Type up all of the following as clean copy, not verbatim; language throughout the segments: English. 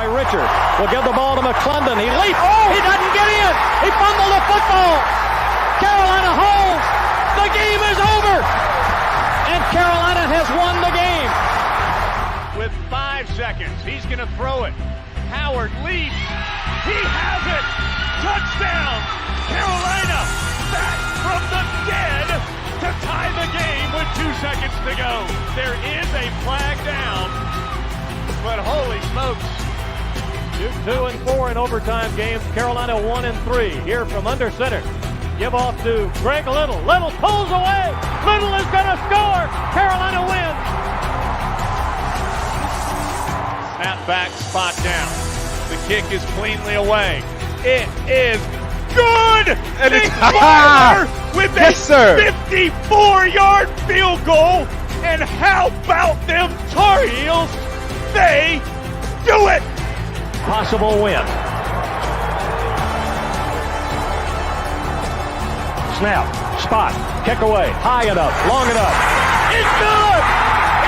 by Richard. Will give the ball to McClendon. He leaps. Oh! He doesn't get in. He fumbled the football. Carolina holds. The game is over. And Carolina has won the game. With 5 seconds, he's going to throw it. Howard leaps. He has it. Touchdown. Carolina back from the dead to tie the game with 2 seconds to go. There is a flag down, but holy smokes. 2 and 4 in overtime games. Carolina 1 and 3. Here from under center. Give off to Greg Little. Little pulls away. Little is going to score. Carolina wins. Snap back, spot down. The kick is cleanly away. It is good! And it's with yes, a 54-yard field goal. And how about them Tar Heels? They do it! Possible win. Snap, spot, kick away, high enough, long enough. It's good!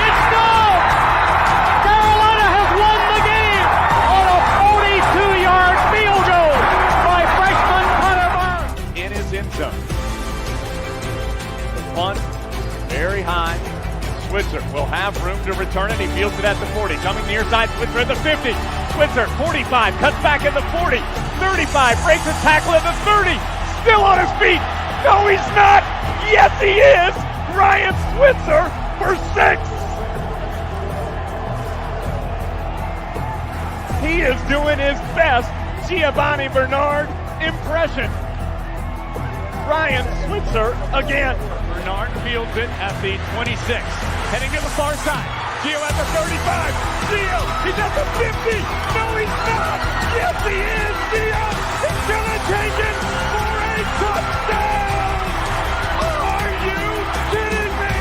It's good! Carolina has won the game on a 42-yard field goal by freshman Hunter Burns. In his end zone. The punt, very high. Switzer will have room to return it. He fields it at the 40. Coming near side, Switzer at the 50. Switzer, 45, cuts back at the 40. 35, breaks a tackle at the 30. Still on his feet. No, he's not. Yes, he is. Ryan Switzer for 6. He is doing his best Giovanni Bernard impression. Ryan Switzer again. Bernard fields it at the 26. Heading to the far side. Gio at the 35. Gio, he's at the 50. No, he's not. Yes, he is. Gio is going to take it for a touchdown. Are you kidding me?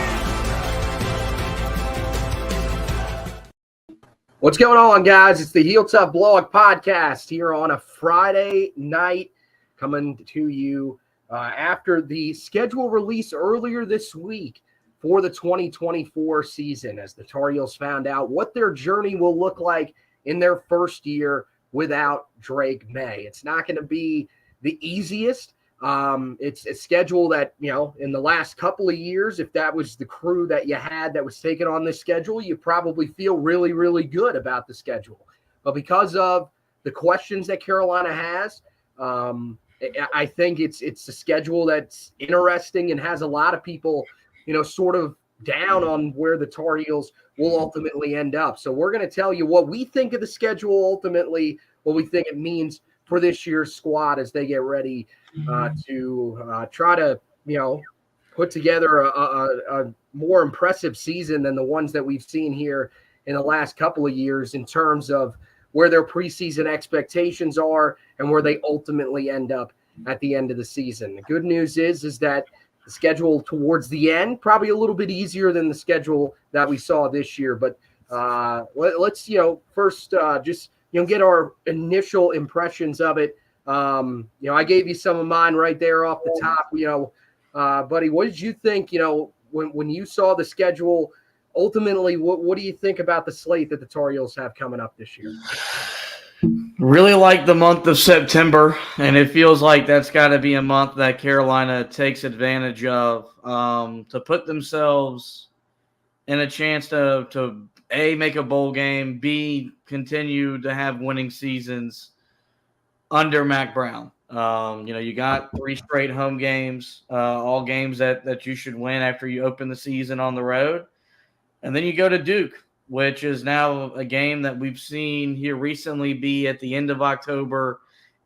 What's going on, guys? It's the Heel Tough Blog Podcast here on a Friday night, coming to you after the schedule release earlier this week for the 2024 season, as the Tar Heels found out what their journey will look like in their first year without Drake Maye. It's not going to be the easiest. It's a schedule that, you know, in the last couple of years, if that was the crew that you had that was taking on this schedule, you probably feel really, really good about the schedule. But because of the questions that Carolina has, I think it's a schedule that's interesting and has a lot of people, you know, sort of down on where the Tar Heels will ultimately end up. So we're going to tell you what we think of the schedule ultimately, what we think it means for this year's squad as they get ready to try to, you know, put together a more impressive season than the ones that we've seen here in the last couple of years in terms of where their preseason expectations are and where they ultimately end up at the end of the season. The good news is that the schedule towards the end, probably a little bit easier than the schedule that we saw this year. But let's, you know, first just, you know, get our initial impressions of it. You know, I gave you some of mine right there off the top, you know, buddy, what did you think, you know, when you saw the schedule? Ultimately, what do you think about the slate that the Tar Heels have coming up this year? Really like the month of September, and it feels like that's got to be a month that Carolina takes advantage of to put themselves in a chance to A, make a bowl game, B, continue to have winning seasons under Mack Brown. You know, you got 3 straight home games, all games that you should win after you open the season on the road. And then you go to Duke, which is now a game that we've seen here recently be at the end of October,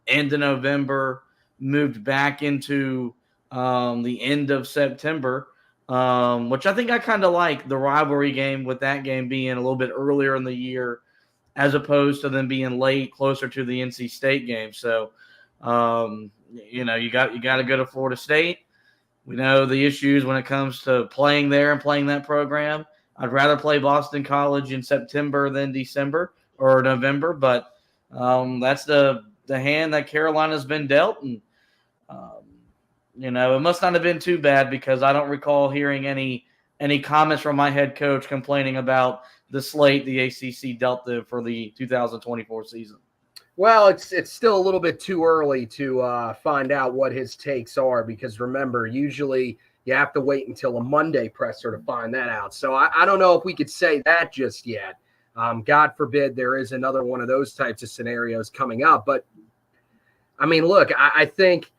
end of November, moved back into the end of September, which I think I kind of like the rivalry game, with that game being a little bit earlier in the year as opposed to them being late, closer to the NC State game. So, you know, you got to go to Florida State. We know the issues when it comes to playing there and playing that program. I'd rather play Boston College in September than December or November, but that's the hand that Carolina's been dealt. And, you know, it must not have been too bad, because I don't recall hearing any comments from my head coach complaining about the slate the ACC dealt them for the 2024 season. Well, it's still a little bit too early to find out what his takes are, because remember, usually you have to wait until a Monday presser to find that out. So I don't know if we could say that just yet. God forbid there is another one of those types of scenarios coming up. But, I mean, look, I think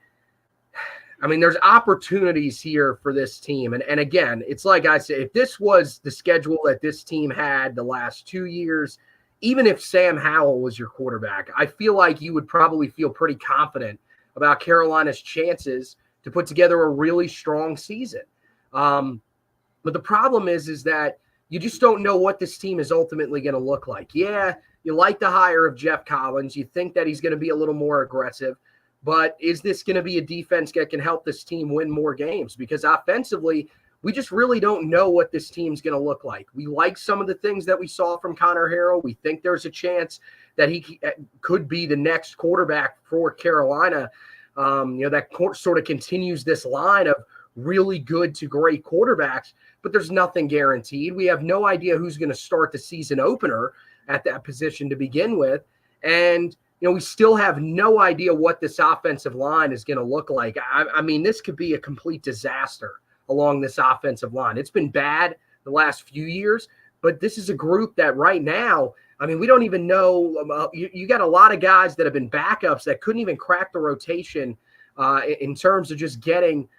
there's opportunities here for this team. And again, it's like I said, if this was the schedule that this team had the last 2 years, even if Sam Howell was your quarterback, I feel like you would probably feel pretty confident about Carolina's chances to put together a really strong season. But the problem is that you just don't know what this team is ultimately going to look like. Yeah, you like the hire of Jeff Collins. You think that he's going to be a little more aggressive. But is this going to be a defense that can help this team win more games? Because offensively, we just really don't know what this team's going to look like. We like some of the things that we saw from Connor Harrell. We think there's a chance that he could be the next quarterback for Carolina. That sort of continues this line of really good to great quarterbacks, but there's nothing guaranteed. We have no idea who's going to start the season opener at that position to begin with. And, we still have no idea what this offensive line is going to look like. I mean, this could be a complete disaster along this offensive line. It's been bad the last few years, but this is a group that right now, we don't even know. You got a lot of guys that have been backups that couldn't even crack the rotation in terms of just getting,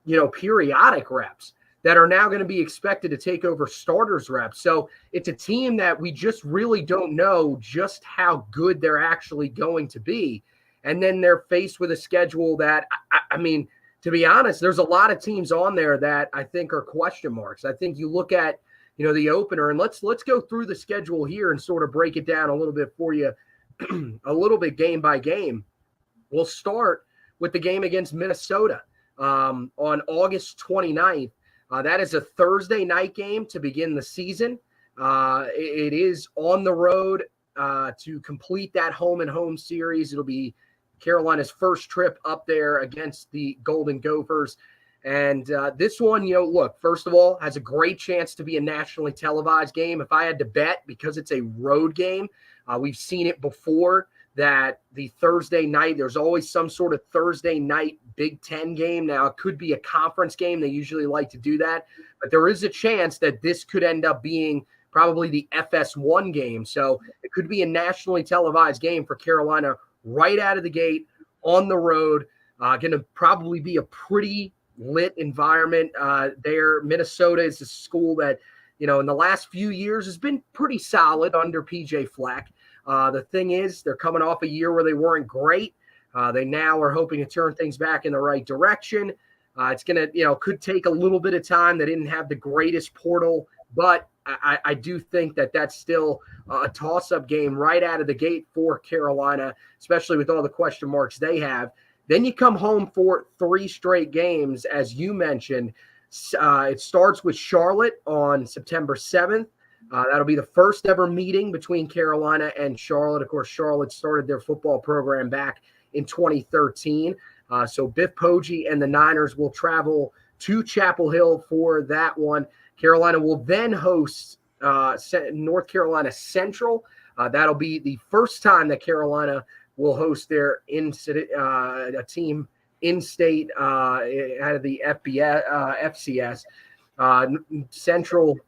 periodic reps that are now going to be expected to take over starters reps. So it's a team that we just really don't know just how good they're actually going to be. And then they're faced with a schedule that, to be honest, there's a lot of teams on there that I think are question marks. I think you look at, the opener, and let's go through the schedule here and sort of break it down a little bit for you, a little bit game by game. We'll start with the game against Minnesota on August 29th. That is a Thursday night game to begin the season. It is on the road to complete that home-and-home series. It'll be Carolina's first trip up there against the Golden Gophers. And this one, look, first of all, has a great chance to be a nationally televised game. If I had to bet, because it's a road game, we've seen it before that the Thursday night, there's always some sort of Thursday night Big Ten game. Now, it could be a conference game. They usually like to do that. But there is a chance that this could end up being probably the FS1 game. So it could be a nationally televised game for Carolina right out of the gate on the road. Going to probably be a pretty lit environment there. Minnesota is a school that, in the last few years has been pretty solid under PJ Fleck. The thing is, they're coming off a year where they weren't great. They now are hoping to turn things back in the right direction. It's going to, could take a little bit of time. They didn't have the greatest portal, but I do think that that's still a toss-up game right out of the gate for Carolina, especially with all the question marks they have. Then you come home for 3 straight games, as you mentioned. It starts with Charlotte on September 7th. That'll be the first ever meeting between Carolina and Charlotte. Of course, Charlotte started their football program back in 2013. So Biff Poggi and the Niners will travel to Chapel Hill for that one. Carolina will then host North Carolina Central. That'll be the first time that Carolina will host their a team in-state out of the FCS. Central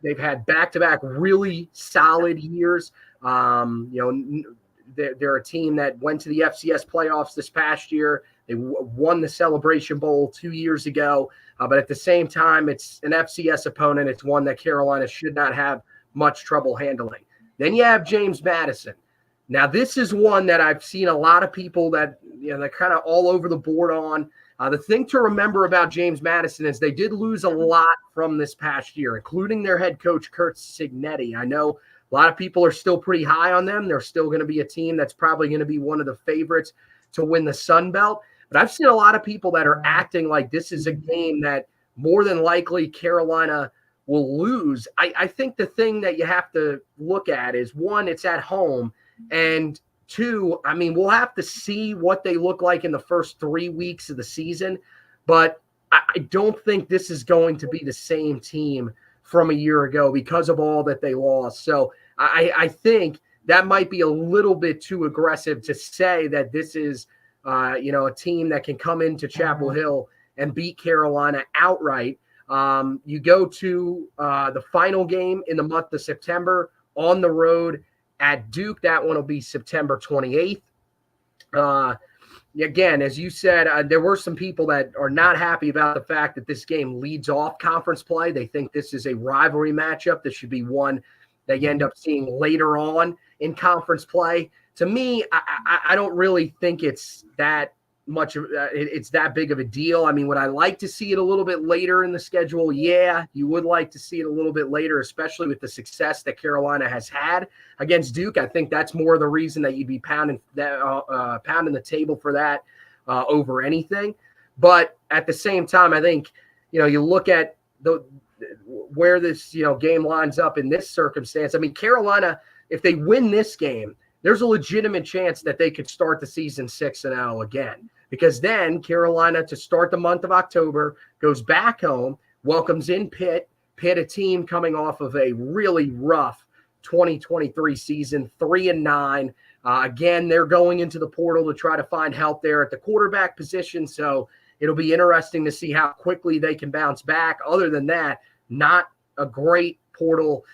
they've had back-to-back really solid years. They're a team that went to the FCS playoffs this past year. They won the Celebration Bowl 2 years ago. But at the same time, it's an FCS opponent. It's one that Carolina should not have much trouble handling. Then you have James Madison. Now, this is one that I've seen a lot of people that, they're kind of all over the board on. The thing to remember about James Madison is they did lose a lot from this past year, including their head coach, Curt Cignetti. I know a lot of people are still pretty high on them. They're still going to be a team that's probably going to be one of the favorites to win the Sun Belt. But I've seen a lot of people that are acting like this is a game that more than likely Carolina will lose. I think the thing that you have to look at is, one, it's at home, and two, we'll have to see what they look like in the first 3 weeks of the season, but I don't think this is going to be the same team from a year ago because of all that they lost. So I think that might be a little bit too aggressive to say that this is, a team that can come into Chapel Hill and beat Carolina outright. You go to the final game in the month of September on the road at Duke. That one will be September 28th. Again, as you said, there were some people that are not happy about the fact that this game leads off conference play. They think this is a rivalry matchup. This should be one that you end up seeing later on in conference play. To me, I don't really think it's that much of it's that big of a deal. I mean, would I like to see it a little bit later in the schedule? Yeah, you would like to see it a little bit later, especially with the success that Carolina has had against Duke. I think that's more the reason that you'd be pounding the table for that over anything. But at the same time, I think you look at where this game lines up in this circumstance. I mean, Carolina, if they win this game, there's a legitimate chance that they could start the season 6-0 again, because then Carolina, to start the month of October, goes back home, welcomes in Pitt, a team coming off of a really rough 2023 season, 3-9. Again, they're going into the portal to try to find help there at the quarterback position. So it'll be interesting to see how quickly they can bounce back. Other than that, not a great portal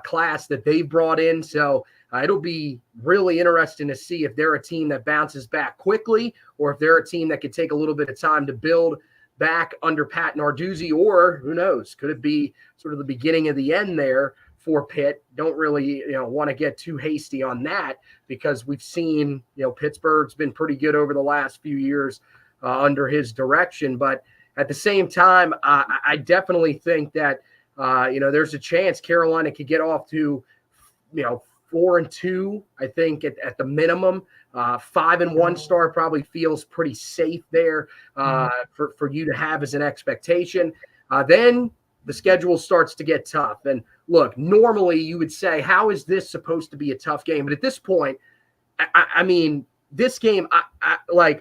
class that they've brought in. So it'll be really interesting to see if they're a team that bounces back quickly, or if they're a team that could take a little bit of time to build back under Pat Narduzzi, or who knows, could it be sort of the beginning of the end there for Pitt? Don't really want to get too hasty on that, because we've seen Pittsburgh's been pretty good over the last few years under his direction. But at the same time, I definitely think that there's a chance Carolina could get off to 4-2, I think at the minimum. 5-1 start probably feels pretty safe there for you to have as an expectation. Then the schedule starts to get tough. And look, normally you would say, how is this supposed to be a tough game? But at this point, I mean, this game,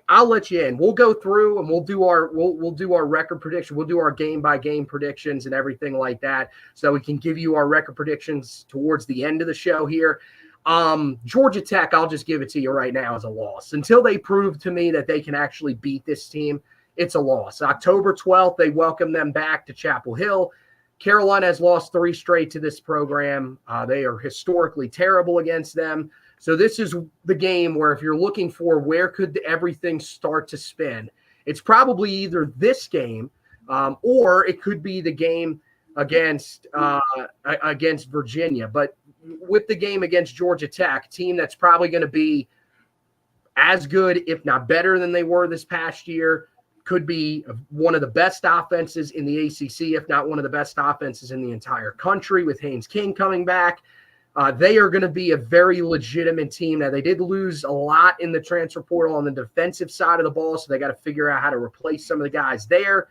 I'll let you in. We'll go through and we'll do our record prediction. We'll do our game by game predictions and everything like that, so we can give you our record predictions towards the end of the show here. Georgia Tech, I'll just give it to you right now, as a loss. Until they prove to me that they can actually beat this team, it's a loss. October 12th, they welcome them back to Chapel Hill. Carolina has lost 3 straight to this program. They are historically terrible against them. So this is the game where, if you're looking for where could everything start to spin, it's probably either this game or it could be the game against Virginia. But with the game against Georgia Tech, team that's probably going to be as good, if not better, than they were this past year, could be one of the best offenses in the ACC, if not one of the best offenses in the entire country, with Haynes King coming back. They are going to be a very legitimate team. Now, they did lose a lot in the transfer portal on the defensive side of the ball, so they got to figure out how to replace some of the guys there.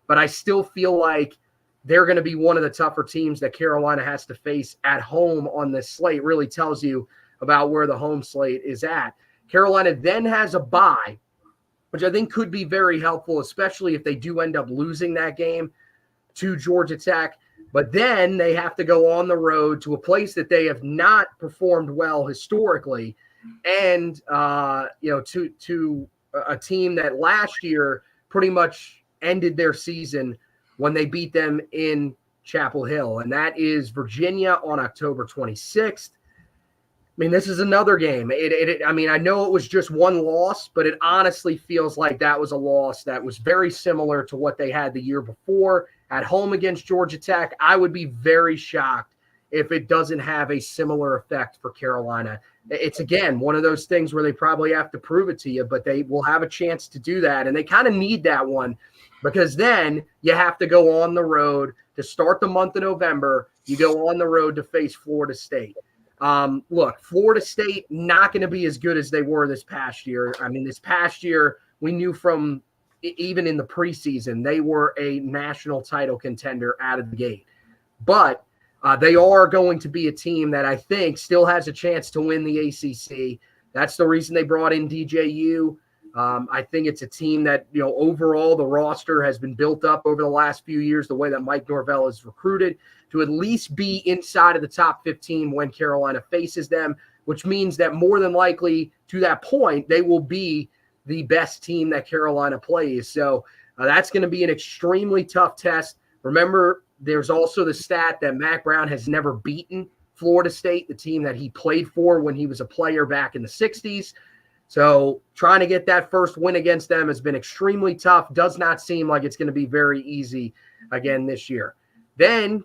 But I still feel like they're going to be one of the tougher teams that Carolina has to face at home on this slate. Really tells you about where the home slate is at. Carolina then has a bye, which I think could be very helpful, especially if they do end up losing that game to Georgia Tech. But then they have to go on the road to a place that they have not performed well historically, and to a team that last year pretty much ended their season when they beat them in Chapel Hill, and that is Virginia on October 26th. I mean, this is another game. I know it was just one loss, but it honestly feels like that was a loss that was very similar to what they had the year before at home against Georgia Tech. I would be very shocked if it doesn't have a similar effect for Carolina. It's, again, one of those things where they probably have to prove it to you, but they will have a chance to do that. And they kind of need that one, because then you have to go on the road to start the month of November. You go on the road to face Florida State. Look, Florida State not going to be as good as they were this past year. I mean, this past year, we knew from even in the preseason, they were a national title contender out of the gate. But they are going to be a team that I think still has a chance to win the ACC. That's the reason they brought in DJU. I think it's a team that, overall the roster has been built up over the last few years, the way that Mike Norvell has recruited to at least be inside of the top 15 when Carolina faces them, which means that more than likely to that point, they will be the best team that Carolina plays. So that's going to be an extremely tough test. Remember, there's also the stat that Mack Brown has never beaten Florida State, the team that he played for when he was a player back in the 60s. So trying to get that first win against them has been extremely tough. Does not seem like it's going to be very easy again this year. Then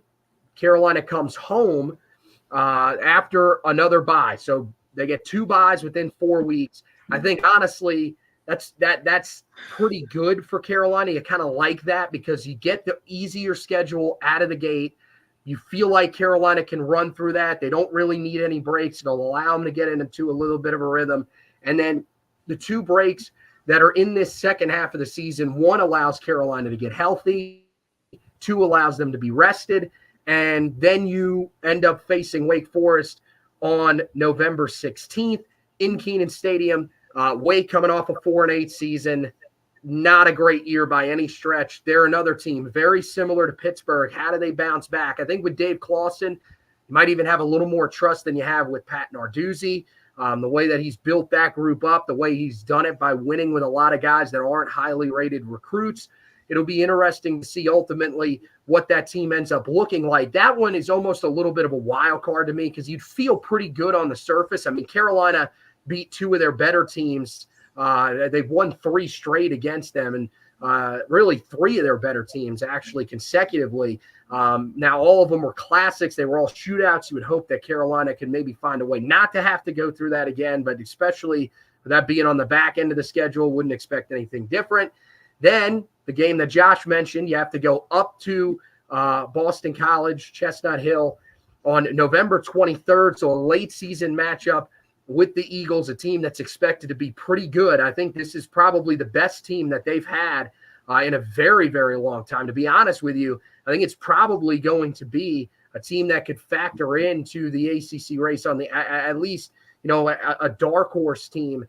Carolina comes home after another bye. So they get 2 byes within 4 weeks. I think, honestly, that's pretty good for Carolina. You kind of like that because you get the easier schedule out of the gate. You feel like Carolina can run through that. They don't really need any breaks. It'll allow them to get into a little bit of a rhythm. And then the 2 breaks that are in this second half of the season, 1 allows Carolina to get healthy, 2 allows them to be rested, and then you end up facing Wake Forest on November 16th in Kenan Stadium. Wake coming off a 4-8 season, not a great year by any stretch. They're another team very similar to Pittsburgh. How do they bounce back? I think with Dave Clawson, you might even have a little more trust than you have with Pat Narduzzi. The way that he's built that group up, the way he's done it by winning with a lot of guys that aren't highly rated recruits. It'll be interesting to see ultimately what that team ends up looking like. That one is almost a little bit of a wild card to me because you'd feel pretty good on the surface. I mean, Carolina beat 2 of their better teams. They've won 3 straight against them, and really 3 of their better teams actually consecutively. Now, all of them were classics. They were all shootouts. You would hope that Carolina could maybe find a way not to have to go through that again, but especially with that being on the back end of the schedule, wouldn't expect anything different. Then the game that Josh mentioned, you have to go up to Boston College, Chestnut Hill on November 23rd, so a late season matchup with the Eagles, a team that's expected to be pretty good. I think this is probably the best team that they've had in a very, very long time. To be honest with you, I think it's probably going to be a team that could factor into the ACC race on the at least, a dark horse team.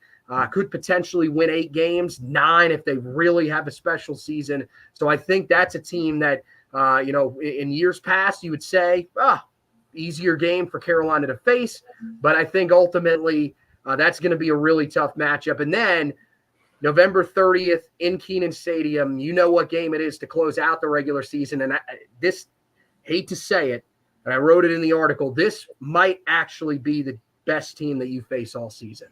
Could potentially win 8 games, 9 if they really have a special season. So I think that's a team that, in years past, you would say, easier game for Carolina to face. But I think ultimately that's going to be a really tough matchup. And then November 30th in Kenan Stadium, you know what game it is to close out the regular season. And hate to say it, and I wrote it in the article, this might actually be the best team that you face all season.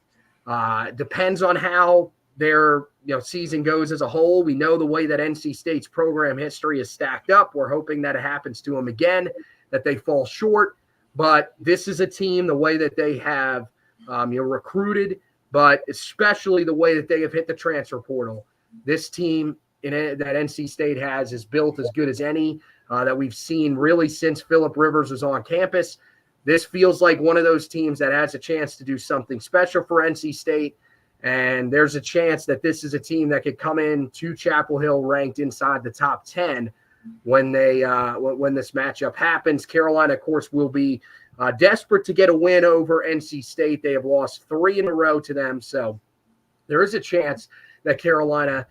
Depends on how their season goes as a whole. We know the way that NC State's program history is stacked up. We're hoping that it happens to them again, that they fall short. But this is a team, the way that they have recruited, but especially the way that they have hit the transfer portal. This team that NC State has is built as good as any that we've seen really since Phillip Rivers was on campus. This feels like one of those teams that has a chance to do something special for NC State, and there's a chance that this is a team that could come in to Chapel Hill ranked inside the top 10 when this matchup happens. Carolina, of course, will be desperate to get a win over NC State. They have lost 3 in a row to them, so there is a chance that Carolina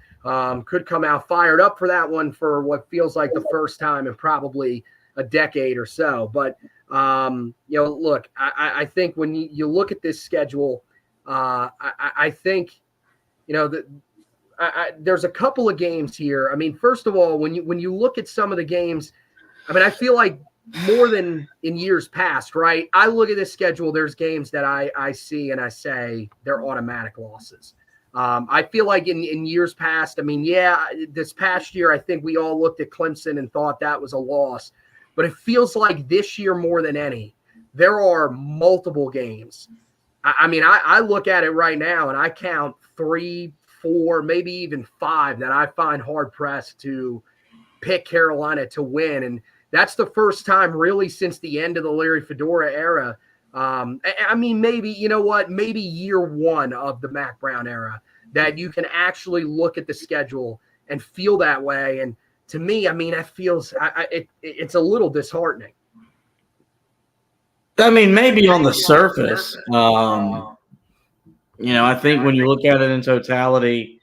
could come out fired up for that one for what feels like the first time in probably a decade or so. But look, I think when you look at this schedule, I think, there's a couple of games here. I mean, first of all, when you look at some of the games, I mean, I feel like more than in years past, right? I look at this schedule, there's games that I see and I say they're automatic losses. I feel like in years past, I mean, this past year, I think we all looked at Clemson and thought that was a loss. But it feels like this year more than any, there are multiple games. I look at it right now and I count 3, 4, maybe even 5 that I find hard-pressed to pick Carolina to win. And that's the first time really since the end of the Larry Fedora era. Maybe year 1 of the Mack Brown era that you can actually look at the schedule and feel that way. And to me, I mean, it feels it's a little disheartening. I mean, maybe on the surface, I think when you look at it in totality,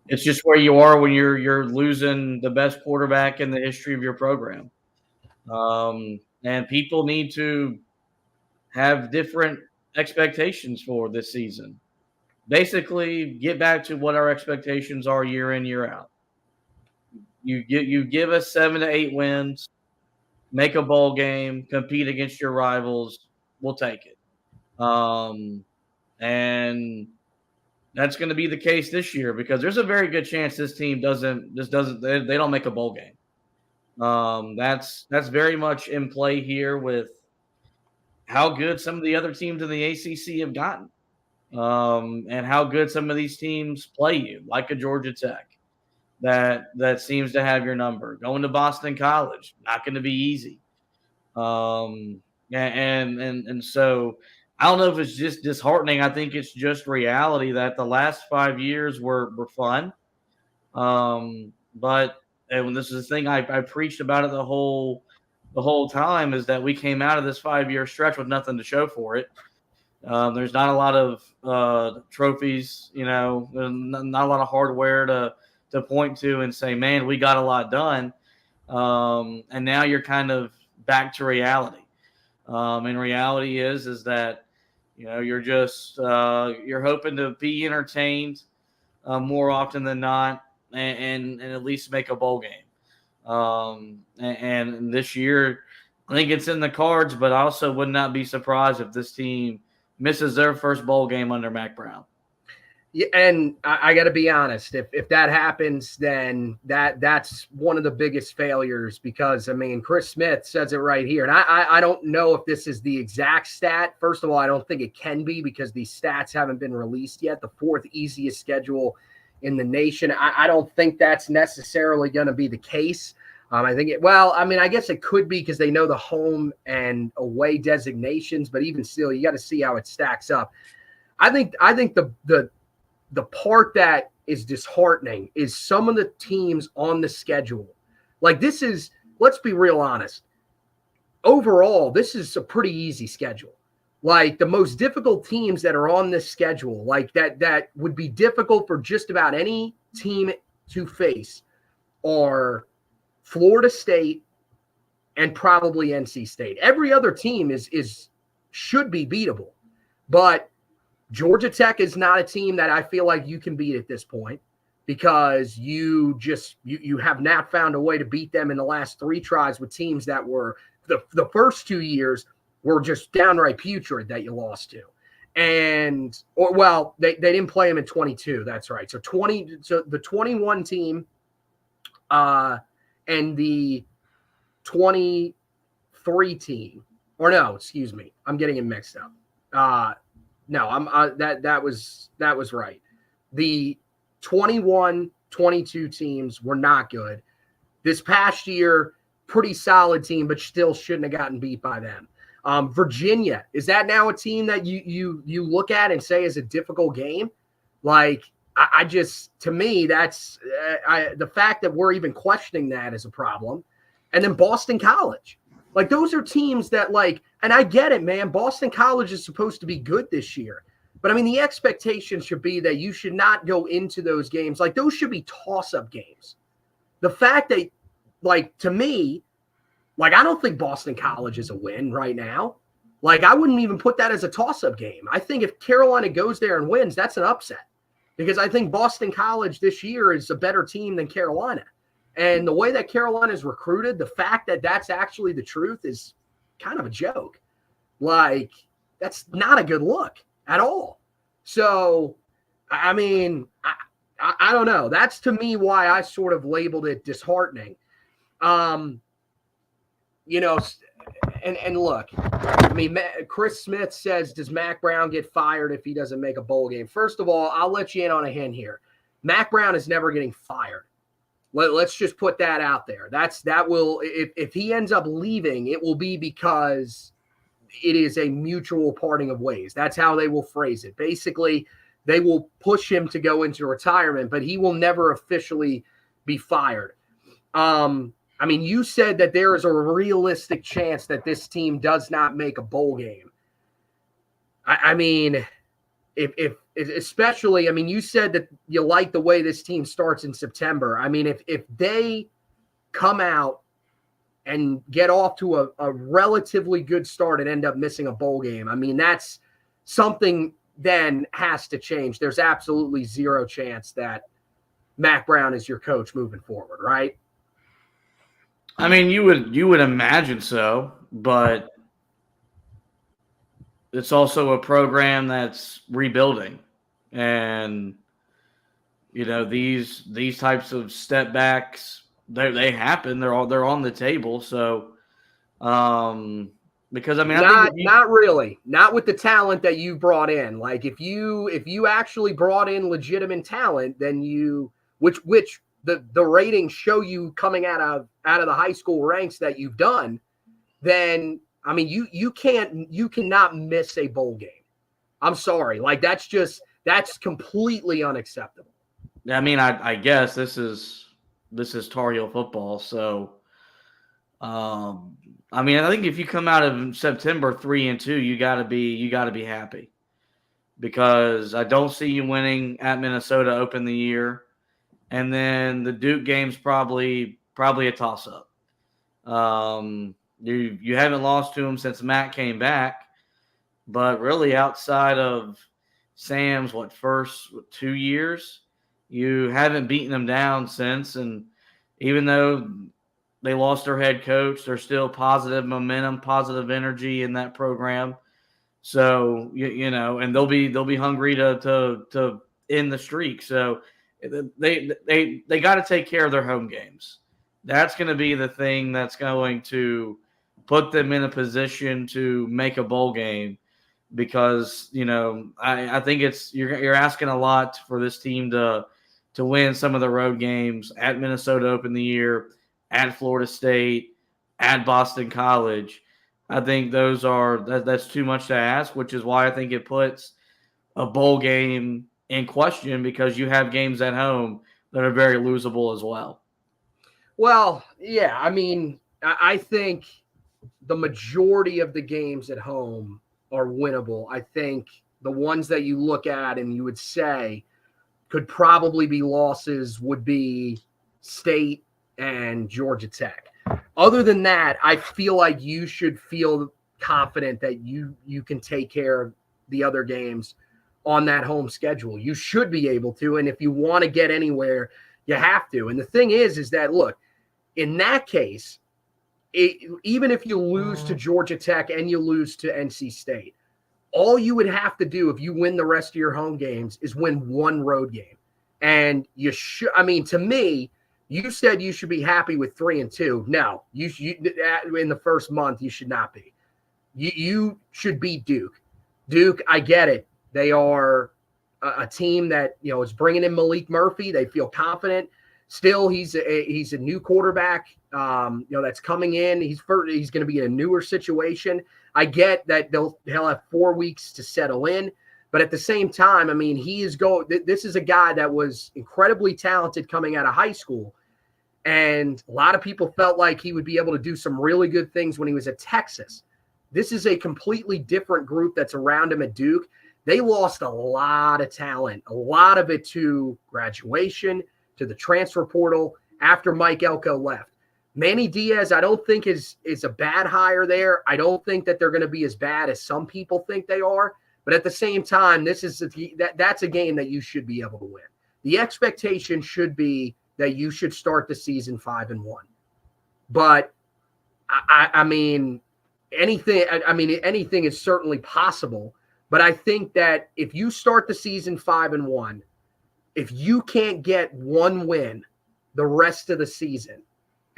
it's just where you are when you're losing the best quarterback in the history of your program. And people need to have different expectations for this season. Basically, get back to what our expectations are year in, year out. You give us 7 to 8 wins, make a bowl game, compete against your rivals. We'll take it. And that's going to be the case this year because there's a very good chance this team they don't make a bowl game. That's very much in play here with how good some of the other teams in the ACC have gotten, and how good some of these teams play you, like a Georgia Tech, that seems to have your number. Going to Boston College, not going to be easy. And so I don't know if it's just disheartening. I think it's just reality that the last 5 years were fun. But and this is the thing I preached about it the whole time is that we came out of this 5-year stretch with nothing to show for it. There's not a lot of trophies, not a lot of hardware to point to and say, man, we got a lot done. And now you're kind of back to reality. And reality is that, you're just you're hoping to be entertained more often than not and at least make a bowl game. And this year, I think it's in the cards, but I also would not be surprised if this team misses their first bowl game under Mack Brown. Yeah, and I got to be honest. If that happens, then that's one of the biggest failures because, Chris Smith says it right here. And I don't know if this is the exact stat. First of all, I don't think it can be because these stats haven't been released yet. The 4th easiest schedule in the nation. I don't think that's necessarily going to be the case. I guess it could be because they know the home and away designations, but even still, you got to see how it stacks up. I think the part that is disheartening is some of the teams on the schedule. Let's be real honest. Overall, this is a pretty easy schedule. Like the most difficult teams that are on this schedule, like that would be difficult for just about any team to face are Florida State and probably NC State. Every other team should be beatable, but Georgia Tech is not a team that I feel like you can beat at this point because you have not found a way to beat them in the last 3 tries with teams that were the first 2 years were just downright putrid that you lost to. They didn't play them in 22. That's right. So the 21 team and the 23 team, or no, excuse me. I'm getting it mixed up. No, that was right. The 21, 22 teams were not good. This past year, pretty solid team, but still shouldn't have gotten beat by them. Virginia, is that now a team that you look at and say is a difficult game? Like to me, that's the fact that we're even questioning that is a problem. And then Boston College. Like those are teams that and I get it, man. Boston College is supposed to be good this year. But the expectation should be that you should not go into those games. Like those should be toss-up games. The fact that, to me, I don't think Boston College is a win right now. I wouldn't even put that as a toss-up game. I think if Carolina goes there and wins, that's an upset. Because I think Boston College this year is a better team than Carolina. And the way that Carolina is recruited, the fact that that's actually the truth is kind of a joke. That's not a good look at all. So, I don't know. That's to me why I sort of labeled it disheartening. And look, Chris Smith says, does Mack Brown get fired if he doesn't make a bowl game? First of all, I'll let you in on a hint here. Mack Brown is never getting fired. Let's just put that out there. If he ends up leaving, it will be because it is a mutual parting of ways. That's how they will phrase it. Basically, they will push him to go into retirement, but he will never officially be fired. You said that there is a realistic chance that this team does not make a bowl game. if especially, I mean, you said that you like the way this team starts in September. I mean, if they come out and get off to a relatively good start and end up missing a bowl game, I mean, that's something then has to change. There's absolutely zero chance that Mack Brown is your coach moving forward, right? I mean, you would imagine so, but it's also a program that's rebuilding, and these types of step backs they happen. They're on the table. So, because I mean, not really, not with the talent that you brought in. Like if you actually brought in legitimate talent, then which the ratings show you coming out of the high school ranks that you've done, then I mean you cannot miss a bowl game. I'm sorry, like that's completely unacceptable. I mean, I guess this is Tar Heel football, so I mean, I think if you come out of September 3-2, you gotta be happy, because I don't see you winning at Minnesota to open the year. And then the Duke game's probably a toss-up. You haven't lost to them since Matt came back, but really outside of Sam's first 2 years, you haven't beaten them down since. And even though they lost their head coach, there's still positive momentum, positive energy in that program. So and they'll be hungry to end the streak. So they got to take care of their home games. That's going to be the thing that's going to put them in a position to make a bowl game, because I think you're asking a lot for this team to win some of the road games at Minnesota to open the year, at Florida State, at Boston College. I think that's too much to ask, which is why I think it puts a bowl game in question, because you have games at home that are very losable as well. Well, yeah, I mean, I think the majority of the games at home are winnable. I think the ones that you look at and you would say could probably be losses would be State and Georgia Tech. Other than that, I feel like you should feel confident that you can take care of the other games on that home schedule. You should be able to, and if you want to get anywhere, you have to. And the thing is that, look, in that case, even if you lose to Georgia Tech and you lose to NC State, all you would have to do if you win the rest of your home games is win one road game. And you should, I mean, to me, you said you should be happy with 3-2. No, you in the first month, you should not be. You should beat Duke. Duke, I get it. They are a team that is bringing in Malik Murphy. They feel confident. Still, he's a new quarterback. That's coming in. He's going to be in a newer situation. I get that he'll have 4 weeks to settle in, but at the same time, I mean, this is a guy that was incredibly talented coming out of high school, and a lot of people felt like he would be able to do some really good things when he was at Texas. This is a completely different group that's around him at Duke. They lost a lot of talent, a lot of it to graduation, to the transfer portal after Mike Elko left. Manny Diaz, I don't think is a bad hire there. I don't think that they're going to be as bad as some people think they are. But at the same time, that's a game that you should be able to win. The expectation should be that you should start the season 5-1. But I mean, anything is certainly possible. But I think that if you start the season 5-1, if you can't get one win the rest of the season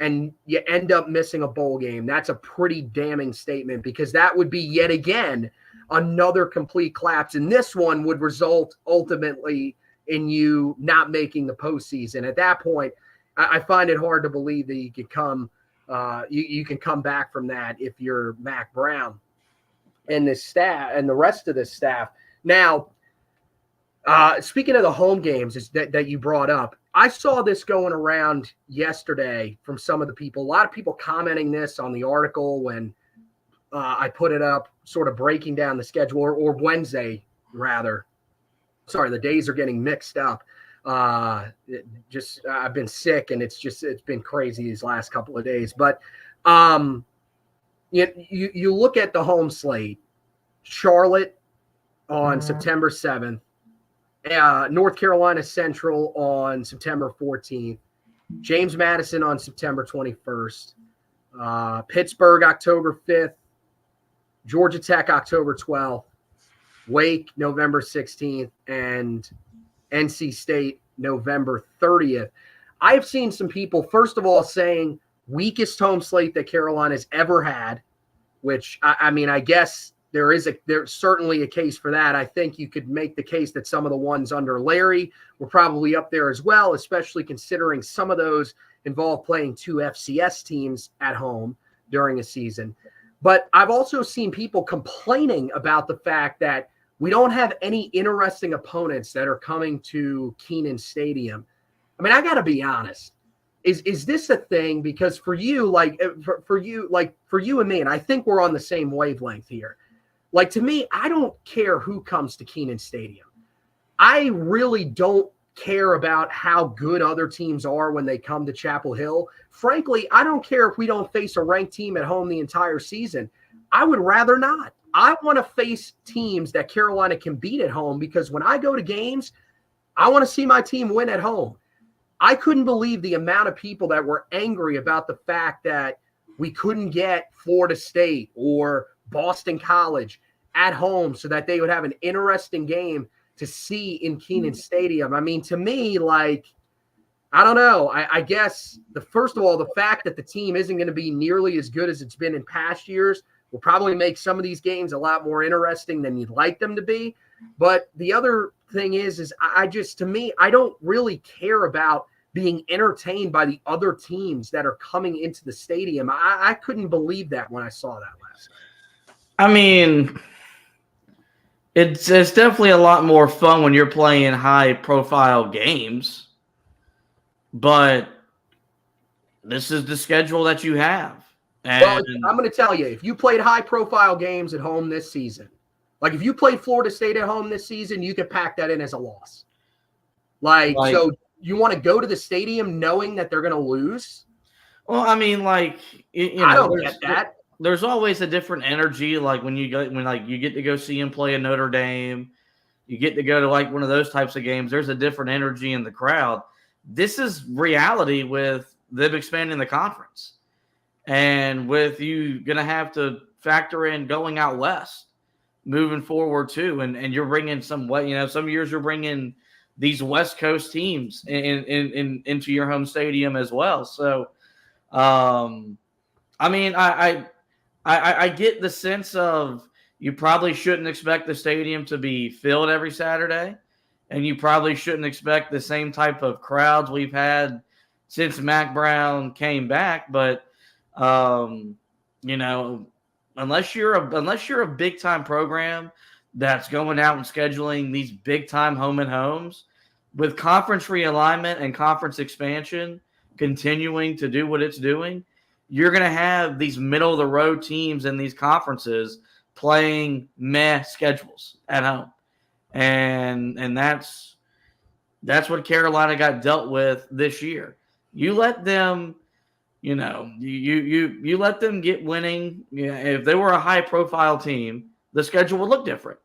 and you end up missing a bowl game, that's a pretty damning statement, because that would be yet again another complete collapse. And this one would result ultimately in you not making the postseason. At that point, I find it hard to believe that you can come back from that if you're Mack Brown and the staff and the rest of the staff. Now, speaking of the home games that you brought up, I saw this going around yesterday from some of the people. A lot of people commenting this on the article when I put it up, sort of breaking down the schedule, or Wednesday rather. Sorry, the days are getting mixed up. I've been sick, and it's been crazy these last couple of days. But you look at the home slate: Charlotte on September 7th, North Carolina Central on September 14th, James Madison on September 21st, Pittsburgh October 5th, Georgia Tech October 12th, Wake November 16th, and NC State November 30th. I've seen some people, first of all, saying weakest home slate that Carolina's ever had, which I guess there's certainly a case for that. I think you could make the case that some of the ones under Larry were probably up there as well, especially considering some of those involve playing 2 FCS teams at home during a season. But I've also seen people complaining about the fact that we don't have any interesting opponents that are coming to Kenan Stadium. I mean, I got to be honest. Is this a thing? Because for you and me, and I think we're on the same wavelength here. Like, to me, I don't care who comes to Kenan Stadium. I really don't care about how good other teams are when they come to Chapel Hill. Frankly, I don't care if we don't face a ranked team at home the entire season. I would rather not. I want to face teams that Carolina can beat at home, because when I go to games, I want to see my team win at home. I couldn't believe the amount of people that were angry about the fact that we couldn't get Florida State or Boston College at home so that they would have an interesting game to see in Kenan Stadium. I mean, to me, like, I don't know. I guess first of all, the fact that the team isn't going to be nearly as good as it's been in past years will probably make some of these games a lot more interesting than you'd like them to be. But the other thing is to me, I don't really care about being entertained by the other teams that are coming into the stadium. I couldn't believe that when I saw that last night. I mean, it's definitely a lot more fun when you're playing high-profile games, but this is the schedule that you have. And well, I'm going to tell you, if you played high-profile games at home this season, like if you played Florida State at home this season, you could pack that in as a loss. So you want to go to the stadium knowing that they're going to lose? Well, I mean, like, I don't get that. There's always a different energy, like when you get to go see him play in Notre Dame, you get to go to like one of those types of games. There's a different energy in the crowd. This is reality with them expanding the conference, and with you going to have to factor in going out west, moving forward too, and you're bringing some years you're bringing these West Coast teams into your home stadium as well. So, I mean, I get the sense of you probably shouldn't expect the stadium to be filled every Saturday, and you probably shouldn't expect the same type of crowds we've had since Mack Brown came back. But unless you're a big time program that's going out and scheduling these big time home and homes, with conference realignment and conference expansion continuing to do what it's doing, you're going to have these middle-of-the-road teams in these conferences playing meh schedules at home. And that's what Carolina got dealt with this year. You let them, you let them get winning. If they were a high-profile team, the schedule would look different.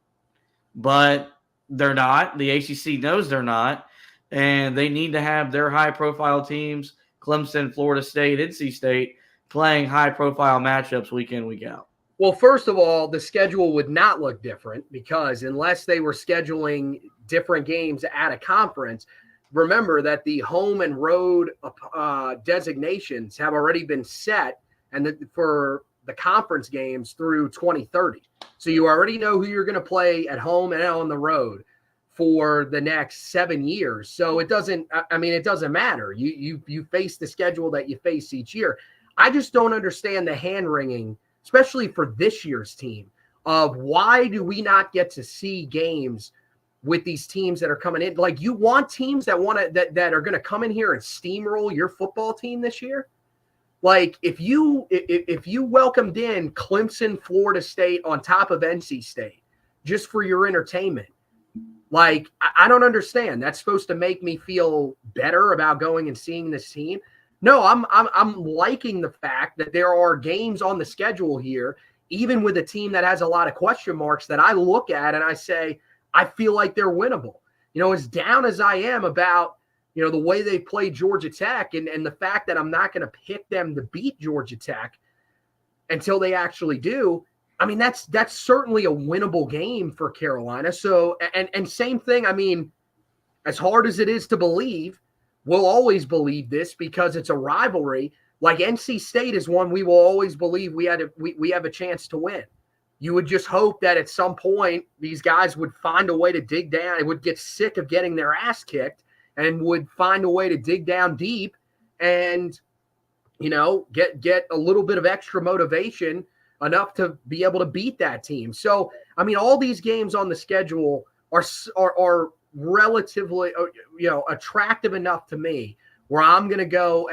But they're not. The ACC knows they're not. And they need to have their high-profile teams, Clemson, Florida State, NC State, playing high-profile matchups week in, week out. Well, first of all, the schedule would not look different, because unless they were scheduling different games at a conference, remember that the home and road designations have already been set, and for the conference games through 2030. So you already know who you're going to play at home and on the road for the next 7 years. So it doesn't matter. You face the schedule that you face each year. I just don't understand the hand-wringing, especially for this year's team, of why do we not get to see games with these teams that are coming in? Like, you want teams that are going to come in here and steamroll your football team this year? Like, if you welcomed in Clemson, Florida State on top of NC State just for your entertainment, Like, I don't understand. That's supposed to make me feel better about going and seeing this team. No, I'm liking the fact that there are games on the schedule here, even with a team that has a lot of question marks, that I look at and I say, I feel like they're winnable. You know, as down as I am about, you know, the way they play Georgia Tech and the fact that I'm not going to pick them to beat Georgia Tech until they actually do, I mean, that's certainly a winnable game for Carolina. So, and same thing, I mean, as hard as it is to believe, we'll always believe this because it's a rivalry. Like NC State is one we will always believe we have a chance to win. You would just hope that at some point these guys would find a way to dig down and would get sick of getting their ass kicked and would find a way to dig down deep and, you know, get a little bit of extra motivation enough to be able to beat that team. So, I mean, all these games on the schedule are relatively, you know, attractive enough to me where I'm going to go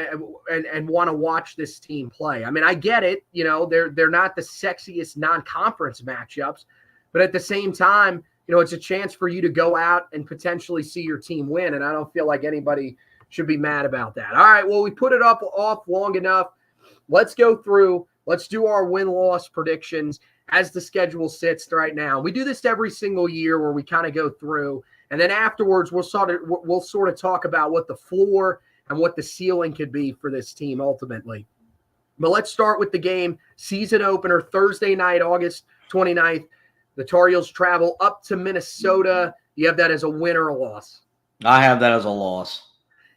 and want to watch this team play. I mean, I get it. You know, they're not the sexiest non-conference matchups, but at the same time, you know, it's a chance for you to go out and potentially see your team win. And I don't feel like anybody should be mad about that. All right, well, we put it off long enough. Let's go through. Let's do our win-loss predictions as the schedule sits right now. We do this every single year where we kind of go through, and then afterwards we'll sort of talk about what the floor and what the ceiling could be for this team ultimately. But let's start with the game. Season opener, Thursday night, August 29th. The Tar Heels travel up to Minnesota. You have that as a win or a loss? I have that as a loss.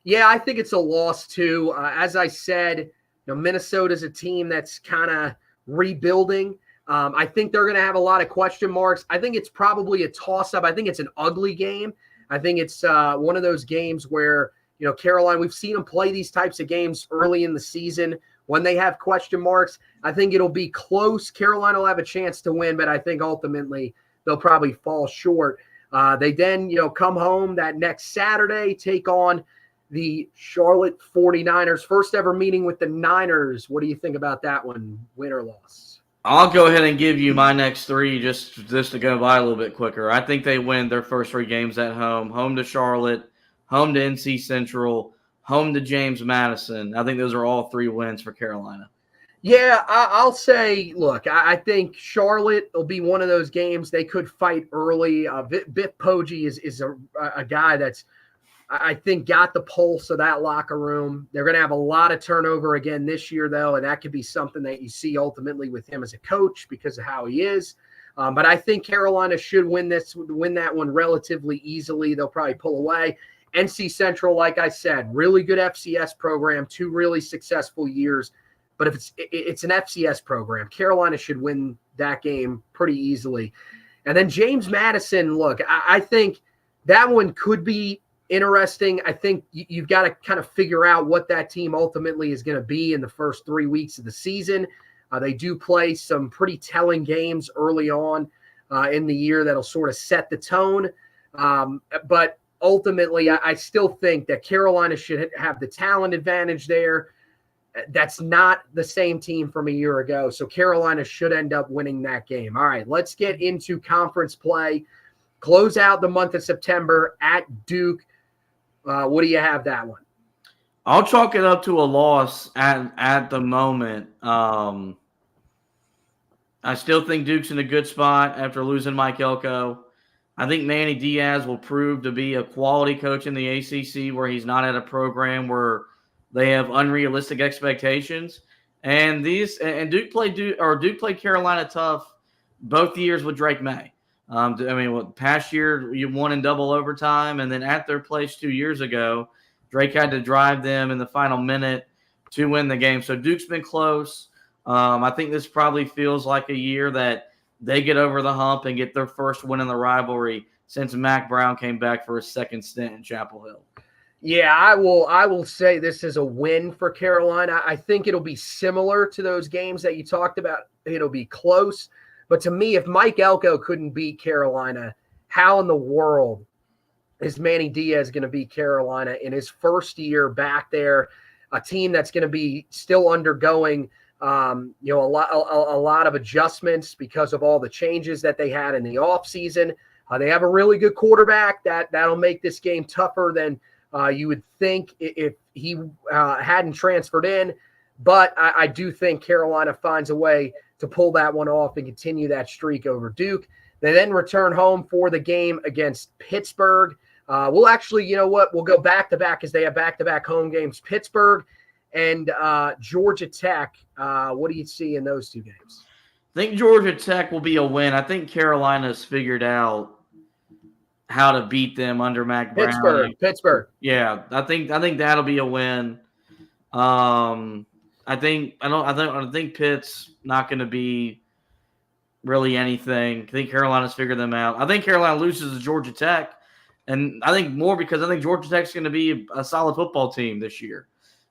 Yeah, I think it's a loss too. As I said, you know, Minnesota's a team that's kind of rebuilding. I think they're going to have a lot of question marks. I think it's probably a toss-up. I think it's an ugly game. I think it's one of those games where, you know, Carolina, we've seen them play these types of games early in the season when they have question marks. I think it'll be close. Carolina will have a chance to win, but I think ultimately they'll probably fall short. They then, you know, come home that next Saturday, take on the Charlotte 49ers. First ever meeting with the Niners. What do you think about that one? Win or loss? I'll go ahead and give you my next three just to go by a little bit quicker. I think they win their first three games at home. Home to Charlotte, home to NC Central, home to James Madison. I think those are all three wins for Carolina. Yeah, I'll say, look, I think Charlotte will be one of those games they could fight early. Biff Poggi is a guy that's, I think, got the pulse of that locker room. They're going to have a lot of turnover again this year, though, and that could be something that you see ultimately with him as a coach because of how he is. But I think Carolina should win that one relatively easily. They'll probably pull away. NC Central, like I said, really good FCS program, 2 really successful years. But if it's an FCS program, Carolina should win that game pretty easily. And then James Madison, look, I think that one could be interesting. I think you've got to kind of figure out what that team ultimately is going to be in the first 3 weeks of the season. They do play some pretty telling games early on in the year that'll sort of set the tone. But ultimately, I still think that Carolina should have the talent advantage there. That's not the same team from a year ago. So Carolina should end up winning that game. All right, let's get into conference play. Close out the month of September at Duke. What do you have that one? I'll chalk it up to a loss at the moment. I still think Duke's in a good spot after losing Mike Elko. I think Manny Diaz will prove to be a quality coach in the ACC where he's not at a program where they have unrealistic expectations. And Duke played Carolina tough both years with Drake May. Past year you won in double overtime, and then at their place 2 years ago, Drake had to drive them in the final minute to win the game. So Duke's been close. I think this probably feels like a year that they get over the hump and get their first win in the rivalry since Mack Brown came back for his second stint in Chapel Hill. Yeah, I will say this is a win for Carolina. I think it'll be similar to those games that you talked about. It'll be close. But to me, if Mike Elko couldn't beat Carolina, how in the world is Manny Diaz going to beat Carolina in his first year back there? A team that's going to be still undergoing, a lot of adjustments because of all the changes that they had in the offseason. They have a really good quarterback that'll make this game tougher than you would think if he hadn't transferred in. But I do think Carolina finds a way to pull that one off and continue that streak over Duke. They then return home for the game against Pittsburgh. We'll actually, you know what? We'll go back-to-back as they have back-to-back home games. Pittsburgh and Georgia Tech. What do you see in those two games? I think Georgia Tech will be a win. I think Carolina's figured out how to beat them under Mac Brown. Pittsburgh. Yeah, I think that'll be a win. I think Pitt's not going to be really anything. I think Carolina's figured them out. I think Carolina loses to Georgia Tech, and I think more because I think Georgia Tech's going to be a solid football team this year.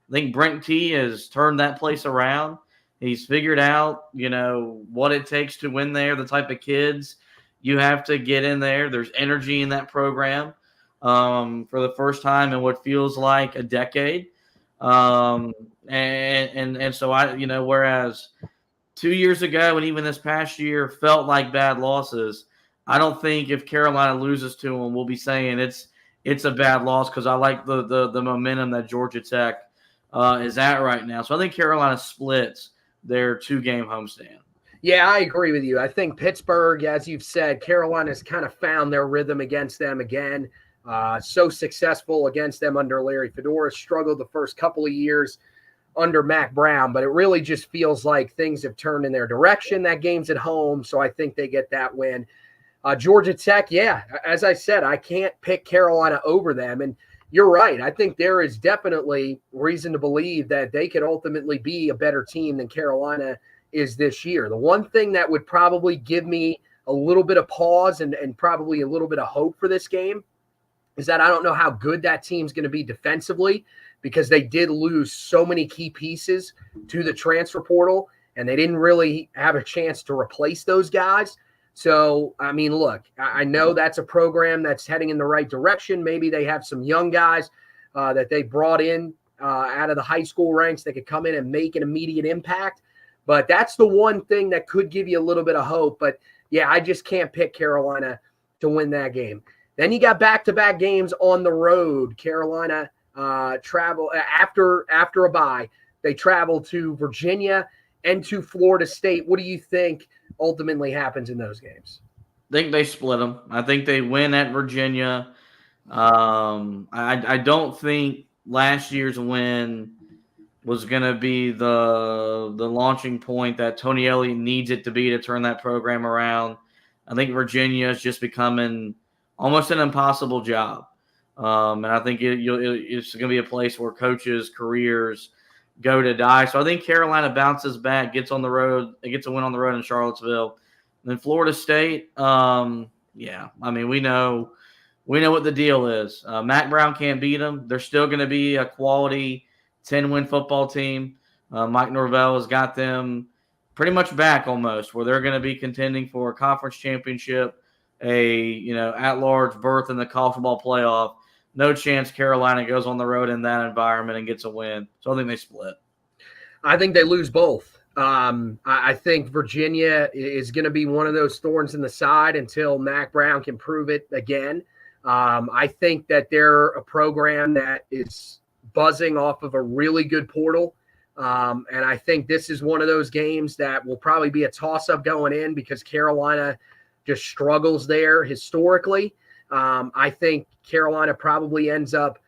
I think Brent Key has turned that place around. He's figured out, what it takes to win there, the type of kids you have to get in there. There's energy in that program for the first time in what feels like a decade. And so whereas 2 years ago and even this past year felt like bad losses, I don't think if Carolina loses to them, we'll be saying it's a bad loss because I like the momentum that Georgia Tech is at right now. So I think Carolina splits their 2-game homestand. Yeah, I agree with you. I think Pittsburgh, as you've said, Carolina's kind of found their rhythm against them again. So successful against them under Larry Fedora, struggled the first couple of years under Mac Brown, but it really just feels like things have turned in their direction. That game's at home, so I think they get that win. Georgia Tech, yeah, as I said, I can't pick Carolina over them, and you're right. I think there is definitely reason to believe that they could ultimately be a better team than Carolina is this year. The one thing that would probably give me a little bit of pause and probably a little bit of hope for this game is that I don't know how good that team's going to be defensively because they did lose so many key pieces to the transfer portal, and they didn't really have a chance to replace those guys. So, I mean, look, I know that's a program that's heading in the right direction. Maybe they have some young guys that they brought in out of the high school ranks that could come in and make an immediate impact. But that's the one thing that could give you a little bit of hope. But, yeah, I just can't pick Carolina to win that game. Then you got back-to-back games on the road. Carolina travel after a bye. They travel to Virginia and to Florida State. What do you think ultimately happens in those games? I think they split them. I think they win at Virginia. I don't think last year's win was going to be the launching point that Tony Elliott needs it to be to turn that program around. I think Virginia is just becoming almost an impossible job. And I think it's going to be a place where coaches' careers go to die. So I think Carolina bounces back, gets on the road, it gets a win on the road in Charlottesville. And then Florida State, yeah, I mean, we know what the deal is. Mac Brown can't beat them. They're still going to be a quality 10-win football team. Mike Norvell has got them pretty much back almost, where they're going to be contending for a conference championship, a at-large berth in the college football playoff. No chance Carolina goes on the road in that environment and gets a win. So I think they split. I think they lose both. I think Virginia is going to be one of those thorns in the side until Mac Brown can prove it again. I think that they're a program that is buzzing off of a really good portal. And I think this is one of those games that will probably be a toss-up going in because Carolina just struggles there historically. I think Carolina probably ends up,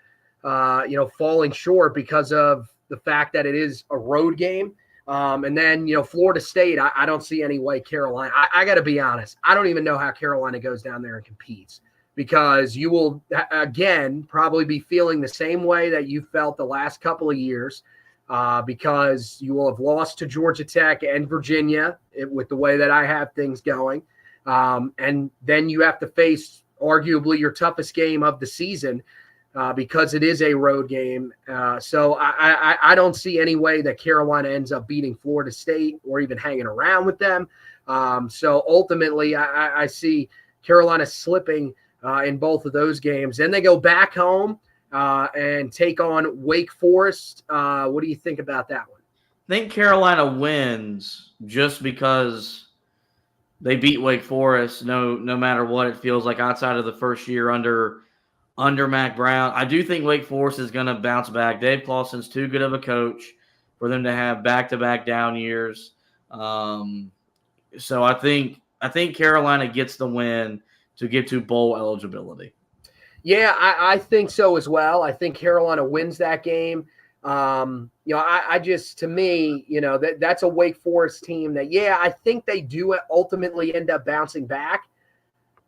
falling short because of the fact that it is a road game. And then, Florida State, I don't see any way Carolina. I got to be honest. I don't even know how Carolina goes down there and competes because you will, again, probably be feeling the same way that you felt the last couple of years because you will have lost to Georgia Tech and Virginia with the way that I have things going. And then you have to face arguably your toughest game of the season because it is a road game. So I don't see any way that Carolina ends up beating Florida State or even hanging around with them. So ultimately, I see Carolina slipping in both of those games. Then they go back home and take on Wake Forest. What do you think about that one? I think Carolina wins just because they beat Wake Forest no matter what it feels like outside of the first year under Mac Brown. I do think Wake Forest is going to bounce back. Dave Clawson's too good of a coach for them to have back-to-back down years. So I think Carolina gets the win to get to bowl eligibility. Yeah, I think so as well. I think Carolina wins that game. I just, to me, that's a Wake Forest team that, I think they do ultimately end up bouncing back,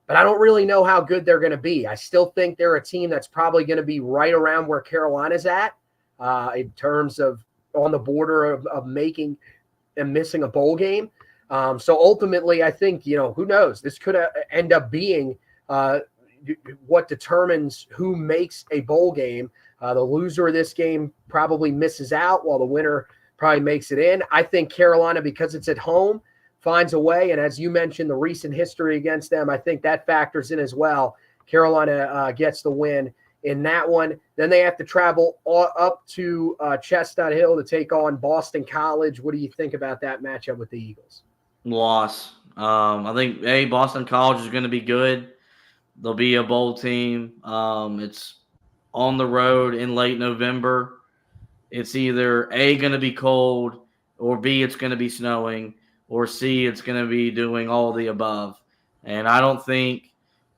but I don't really know how good they're going to be. I still think they're a team that's probably going to be right around where Carolina's at in terms of on the border of making and missing a bowl game. So ultimately, I think, who knows? This could end up being what determines who makes a bowl game. The loser of this game probably misses out while the winner probably makes it in. I think Carolina, because it's at home, finds a way. And as you mentioned, the recent history against them, I think that factors in as well. Carolina gets the win in that one. Then they have to travel up to Chestnut Hill to take on Boston College. What do you think about that matchup with the Eagles? Loss. I think, Boston College is going to be good. They'll be a bowl team. It's on the road in late November. It's either A, going to be cold, or B, it's going to be snowing, or C, it's going to be doing all the above. And I don't think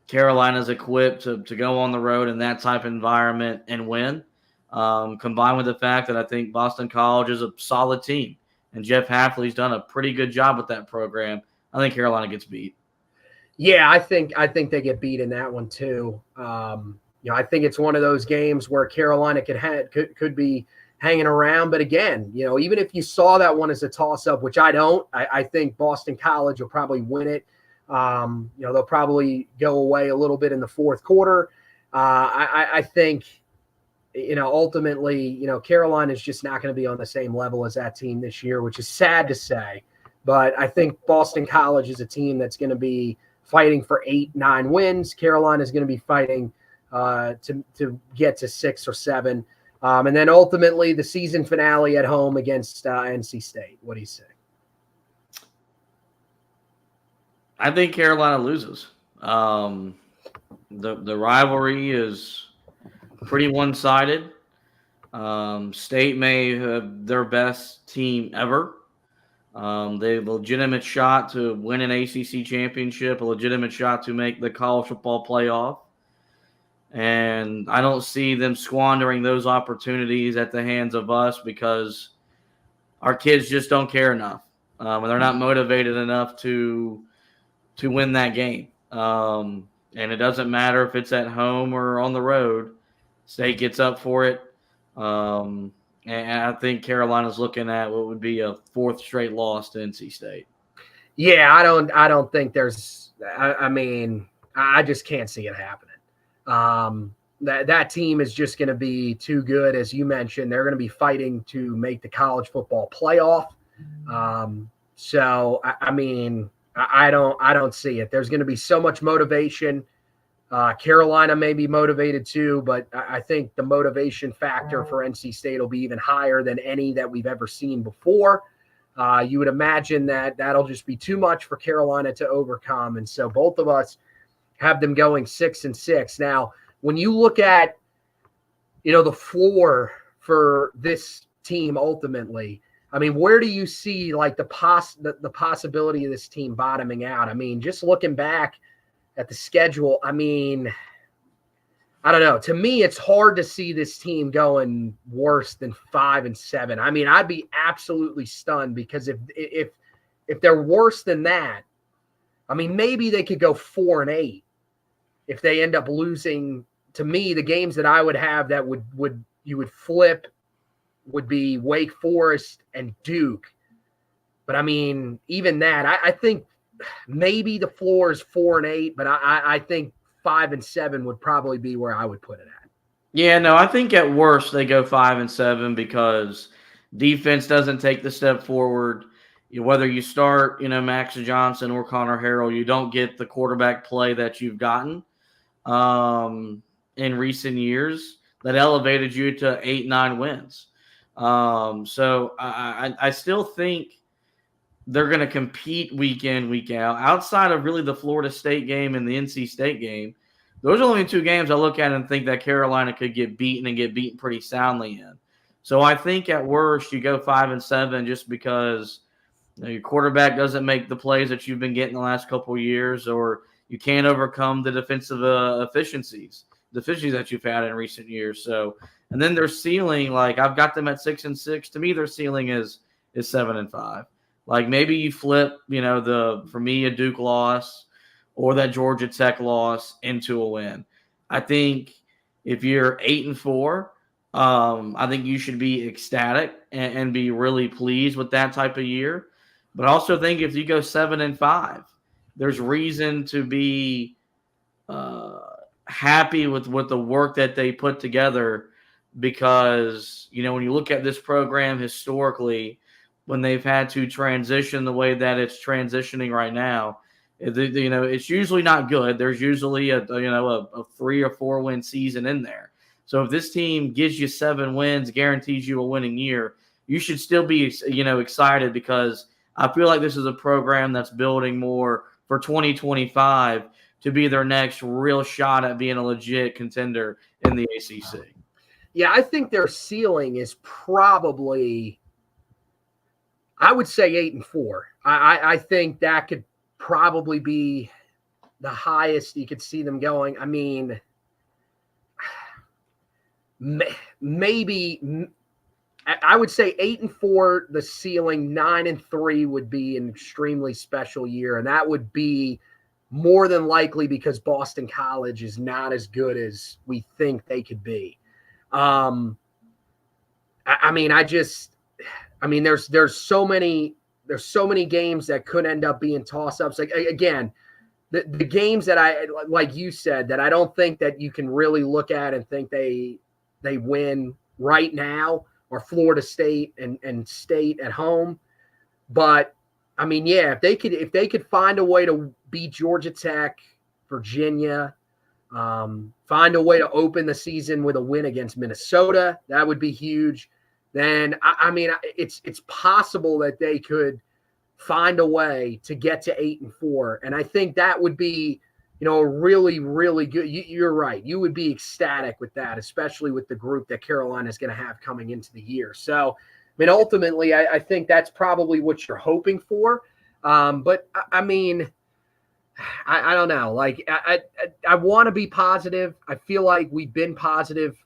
Carolina's equipped to go on the road in that type of environment and win, combined with the fact that I think Boston College is a solid team. And Jeff Hafley's done a pretty good job with that program. I think Carolina gets beat. Yeah, I think they get beat in that one too. I think it's one of those games where Carolina could be hanging around. But again, even if you saw that one as a toss-up, which I don't, I think Boston College will probably win it. They'll probably go away a little bit in the fourth quarter. I think, ultimately, Carolina is just not going to be on the same level as that team this year, which is sad to say. But I think Boston College is a team that's going to be fighting for 8-9 wins. Carolina is going to be fighting to get to 6 or 7. And then ultimately the season finale at home against NC State. What do you say? I think Carolina loses. The rivalry is pretty one-sided. State may have their best team ever. They have a legitimate shot to win an ACC championship, a legitimate shot to make the college football playoff. And I don't see them squandering those opportunities at the hands of us because our kids just don't care enough. And they're not motivated enough to win that game. And it doesn't matter if it's at home or on the road. State gets up for it. And I think Carolina's looking at what would be a 4th straight loss to NC State. Yeah, I don't think there's – I just can't see it happening. That team is just going to be too good. As you mentioned, they're going to be fighting to make the college football playoff. So I don't see it. There's going to be so much motivation. Carolina may be motivated too, but I think the motivation factor for NC State will be even higher than any that we've ever seen before. You would imagine that'll just be too much for Carolina to overcome. And so both of us have them going 6-6. Now, when you look at, the floor for this team ultimately, where do you see like the possibility of this team bottoming out? Just looking back at the schedule, I don't know. To me, it's hard to see this team going worse than 5-7. I'd be absolutely stunned because if they're worse than that, maybe they could go 4-8 if they end up losing. To me, the games that I would have that you would flip would be Wake Forest and Duke. But even that, I think maybe the floor is 4-8, but I think 5-7 would probably be where I would put it at. Yeah, no, I think at worst they go 5-7 because defense doesn't take the step forward. Whether you start, Max Johnson or Connor Harrell, you don't get the quarterback play that you've gotten in recent years that elevated you to 8-9 wins. So I still think they're going to compete week in, week out. Outside of really the Florida State game and the NC State game, those are only two games I look at and think that Carolina could get beaten and get beaten pretty soundly in. So I think at worst you go 5-7 just because your quarterback doesn't make the plays that you've been getting the last couple of years, or you can't overcome the defensive deficiencies that you've had in recent years. So, and then their ceiling, like I've got them at 6-6. To me, their ceiling is 7-5. Like maybe you flip, for me, a Duke loss or that Georgia Tech loss into a win. I think if you're 8-4, I think you should be ecstatic and be really pleased with that type of year. But I also think if you go 7-5, there's reason to be happy with the work that they put together, because, when you look at this program historically, when they've had to transition the way that it's transitioning right now, it's usually not good. There's usually a 3 or 4 win season in there. So if this team gives you 7 wins, guarantees you a winning year, you should still be, excited, because I feel like this is a program that's building more for 2025 to be their next real shot at being a legit contender in the ACC. Yeah, I think their ceiling is probably, I would say 8-4. I think that could probably be the highest you could see them going. I mean, maybe I would say 8-4, the ceiling. 9-3 would be an extremely special year, and that would be more than likely because Boston College is not as good as we think they could be. There's so many games that could end up being toss-ups. Like, again, the games that I, like you said, that I don't think that you can really look at and think they win right now, or Florida State and State at home. But I mean, yeah, if they could find a way to beat Georgia Tech, Virginia, find a way to open the season with a win against Minnesota, that would be huge. Then it's possible that they could find a way to get to 8-4, and I think that would be, a really, really good. You're right. You would be ecstatic with that, especially with the group that Carolina is going to have coming into the year. So, ultimately, I think that's probably what you're hoping for. But I don't know. Like, I want to be positive. I feel like we've been positive,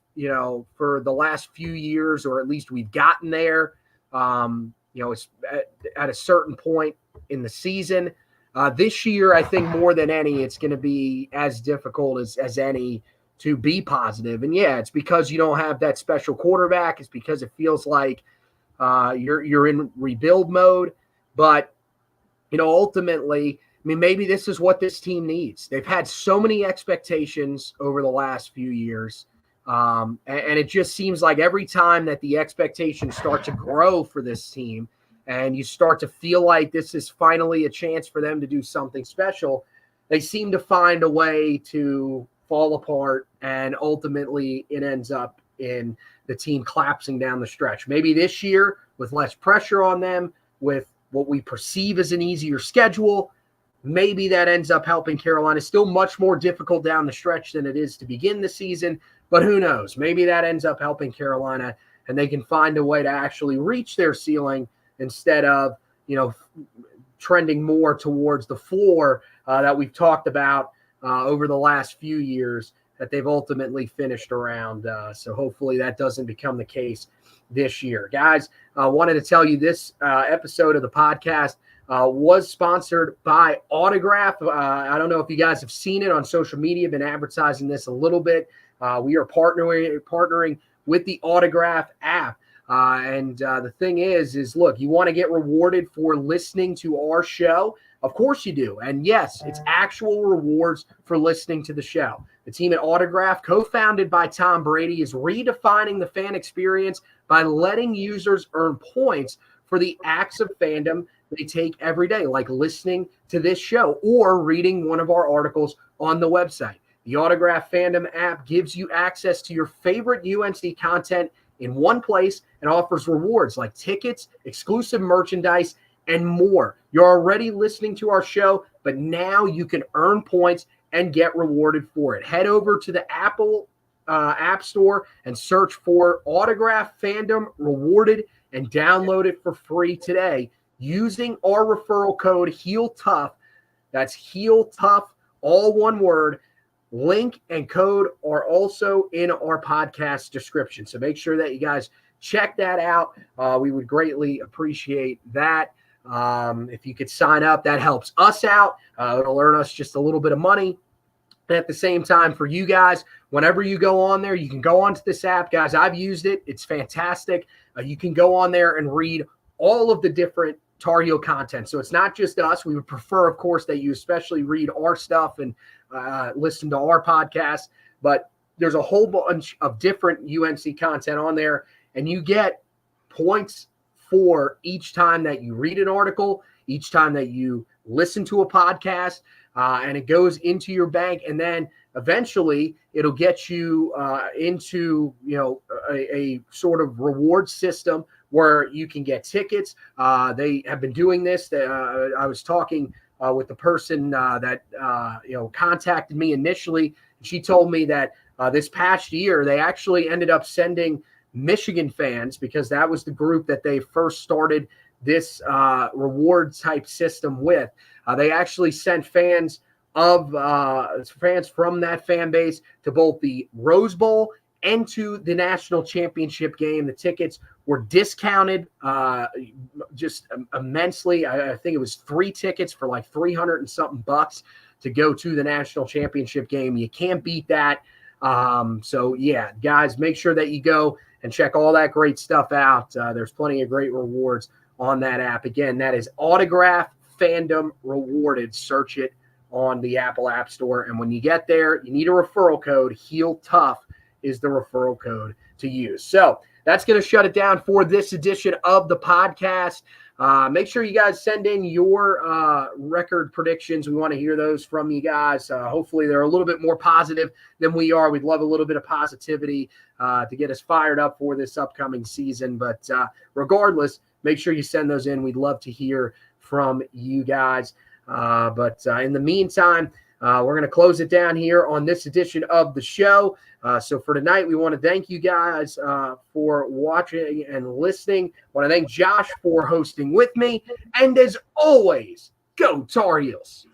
for the last few years, or at least we've gotten there. It's at a certain point in the season. This year, I think more than any, it's going to be as difficult as any to be positive. And yeah, it's because you don't have that special quarterback. It's because it feels like you're in rebuild mode. But, ultimately, maybe this is what this team needs. They've had so many expectations over the last few years. And it just seems like every time that the expectations start to grow for this team, and you start to feel like this is finally a chance for them to do something special, they seem to find a way to fall apart, and ultimately it ends up in the team collapsing down the stretch. Maybe this year, with less pressure on them, with what we perceive as an easier schedule, maybe that ends up helping Carolina. It's still much more difficult down the stretch than it is to begin the season, but who knows? Maybe that ends up helping Carolina, and they can find a way to actually reach their ceiling instead of, trending more towards the floor that we've talked about over the last few years that they've ultimately finished around. So hopefully that doesn't become the case this year. Guys, I wanted to tell you this episode of the podcast was sponsored by Autograph. I don't know if you guys have seen it on social media, been advertising this a little bit. We are partnering with the Autograph app. And the thing is look, you want to get rewarded for listening to our show? Of course you do. And yes, it's actual rewards for listening to the show. The team at Autograph, co-founded by Tom Brady, is redefining the fan experience by letting users earn points for the acts of fandom they take every day, like listening to this show or reading one of our articles on the website. The Autograph Fandom app gives you access to your favorite UNC content in one place and offers rewards like tickets, exclusive merchandise, and more. You're already listening to our show, but now you can earn points and get rewarded for it. Head over to the Apple App Store and search for Autograph Fandom Rewarded and download it for free today using our referral code HEELTOUGH. That's HEELTOUGh, all one word. Link and code are also in our podcast description. So make sure that you guys check that out. We would greatly appreciate that. If you could sign up, that helps us out. It'll earn us just a little bit of money. And at the same time, for you guys, whenever you go on there, you can go onto this app. Guys, I've used it. It's fantastic. You can go on there and read all of the different Tar Heel content. So it's not just us. We would prefer, of course, that you especially read our stuff and listen to our podcast. But there's a whole bunch of different UNC content on there, and you get points for each time that you read an article, each time that you listen to a podcast, and it goes into your bank. And then eventually it'll get you into, a sort of reward system where you can get tickets. They have been doing this. I was talking with the person that contacted me initially. She told me that this past year they actually ended up sending Michigan fans, because that was the group that they first started this reward type system with. They actually sent fans from that fan base to both the Rose Bowl and to the national championship game. The tickets were discounted just immensely. I think it was 3 tickets for like $300 and something bucks to go to the national championship game. You can't beat that. So yeah, guys, make sure that you go and check all that great stuff out. There's plenty of great rewards on that app. Again, that is Autograph Fandom Rewarded. Search it on the Apple App Store. And when you get there, you need a referral code. HEELTOUGH is the referral code to use. So that's going to shut it down for this edition of the podcast. Make sure you guys send in your record predictions. We want to hear those from you guys. Hopefully they're a little bit more positive than we are. We'd love a little bit of positivity to get us fired up for this upcoming season. But regardless, make sure you send those in. We'd love to hear from you guys. But in the meantime, we're going to close it down here on this edition of the show. So for tonight, we want to thank you guys for watching and listening. I want to thank Josh for hosting with me. And as always, go Tar Heels.